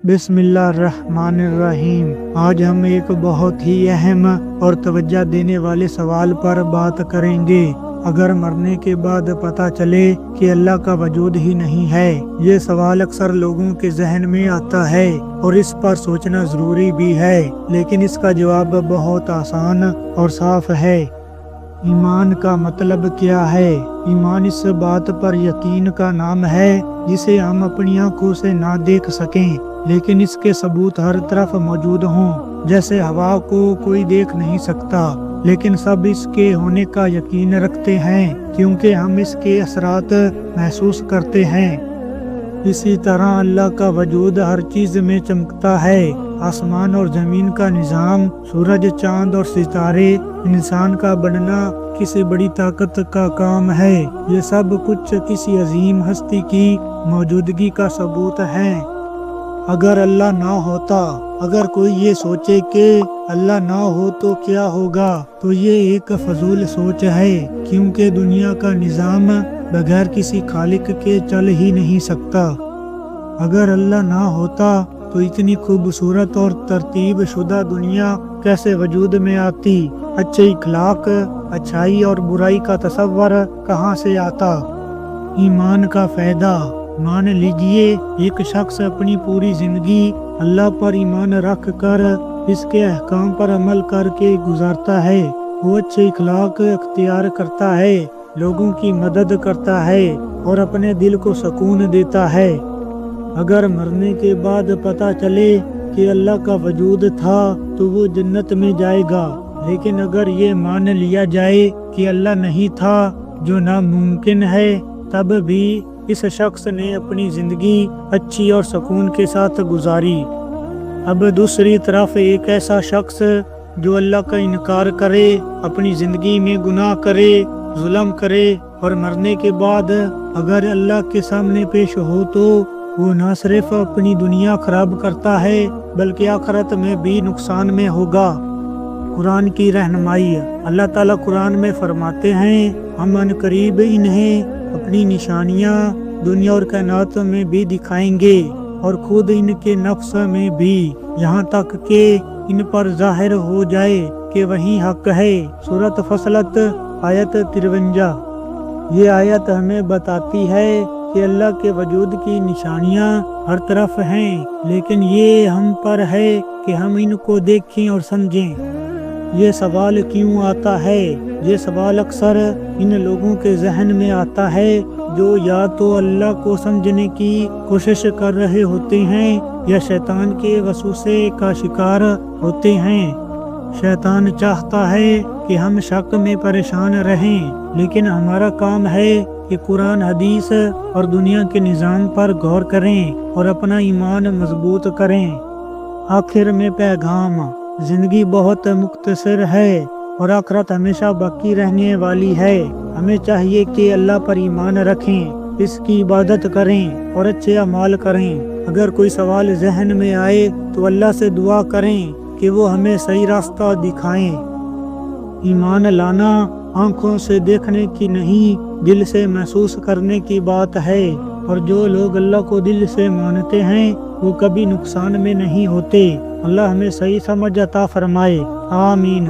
بسم اللہ الرحمن الرحیم۔ آج ہم ایک بہت ہی اہم اور توجہ دینے والے سوال پر بات کریں گے۔ اگر مرنے کے بعد پتہ چلے کہ اللہ کا وجود ہی نہیں ہے، یہ سوال اکثر لوگوں کے ذہن میں آتا ہے اور اس پر سوچنا ضروری بھی ہے، لیکن اس کا جواب بہت آسان اور صاف ہے۔ ایمان کا مطلب کیا ہے؟ ایمان اس بات پر یقین کا نام ہے جسے ہم اپنی آنکھوں سے نہ دیکھ سکیں، لیکن اس کے ثبوت ہر طرف موجود ہوں۔ جیسے ہوا کو کوئی دیکھ نہیں سکتا، لیکن سب اس کے ہونے کا یقین رکھتے ہیں کیونکہ ہم اس کے اثرات محسوس کرتے ہیں۔ اسی طرح اللہ کا وجود ہر چیز میں چمکتا ہے۔ آسمان اور زمین کا نظام، سورج، چاند اور ستارے، انسان کا بننا کسی بڑی طاقت کا کام ہے۔ یہ سب کچھ کسی عظیم ہستی کی موجودگی کا ثبوت ہے۔ اگر اللہ نہ ہوتا، اگر کوئی یہ سوچے کہ اللہ نہ ہو تو کیا ہوگا، تو یہ ایک فضول سوچ ہے، کیونکہ دنیا کا نظام بغیر کسی خالق کے چل ہی نہیں سکتا۔ اگر اللہ نہ ہوتا تو اتنی خوبصورت اور ترتیب شدہ دنیا کیسے وجود میں آتی؟ اچھے اخلاق، اچھائی اور برائی کا تصور کہاں سے آتا؟ ایمان کا فائدہ۔ مان لیجئے ایک شخص اپنی پوری زندگی اللہ پر ایمان رکھ کر اس کے احکام پر عمل کر کے گزارتا ہے۔ وہ اچھے اخلاق اختیار کرتا ہے، لوگوں کی مدد کرتا ہے اور اپنے دل کو سکون دیتا ہے۔ اگر مرنے کے بعد پتہ چلے کہ اللہ کا وجود تھا تو وہ جنت میں جائے گا، لیکن اگر یہ مان لیا جائے کہ اللہ نہیں تھا، جو ناممکن ہے، تب بھی اس شخص نے اپنی زندگی اچھی اور سکون کے ساتھ گزاری۔ اب دوسری طرف ایک ایسا شخص جو اللہ کا انکار کرے، اپنی زندگی میں گناہ کرے، ظلم کرے اور مرنے کے بعد اگر اللہ کے سامنے پیش ہو تو وہ نہ صرف اپنی دنیا خراب کرتا ہے بلکہ آخرت میں بھی نقصان میں ہوگا۔ قرآن کی رہنمائی۔ اللہ تعالیٰ قرآن میں فرماتے ہیں، ہم عنقریب انہیں اپنی نشانیاں دنیا اور کائنات میں بھی دکھائیں گے اور خود ان کے نفس میں بھی، یہاں تک کہ ان پر ظاہر ہو جائے کہ وہی حق ہے۔ سورۃ فصلت آیت 53۔ یہ آیت ہمیں بتاتی ہے کہ اللہ کے وجود کی نشانیاں ہر طرف ہیں، لیکن یہ ہم پر ہے کہ ہم ان کو دیکھیں اور سمجھیں۔ یہ سوال کیوں آتا ہے؟ یہ سوال اکثر ان لوگوں کے ذہن میں آتا ہے جو یا تو اللہ کو سمجھنے کی کوشش کر رہے ہوتے ہیں یا شیطان کے وسوسے کا شکار ہوتے ہیں۔ شیطان چاہتا ہے کہ ہم شک میں پریشان رہیں، لیکن ہمارا کام ہے کہ قرآن، حدیث اور دنیا کے نظام پر غور کریں اور اپنا ایمان مضبوط کریں۔ آخر میں پیغام۔ زندگی بہت مختصر ہے اور آخرت ہمیشہ باقی رہنے والی ہے۔ ہمیں چاہیے کہ اللہ پر ایمان رکھیں، اس کی عبادت کریں اور اچھے اعمال کریں۔ اگر کوئی سوال ذہن میں آئے تو اللہ سے دعا کریں کہ وہ ہمیں صحیح راستہ دکھائیں۔ ایمان لانا آنکھوں سے دیکھنے کی نہیں، دل سے محسوس کرنے کی بات ہے، اور جو لوگ اللہ کو دل سے مانتے ہیں وہ کبھی نقصان میں نہیں ہوتے۔ اللہ ہمیں صحیح سمجھ عطا فرمائے، آمین۔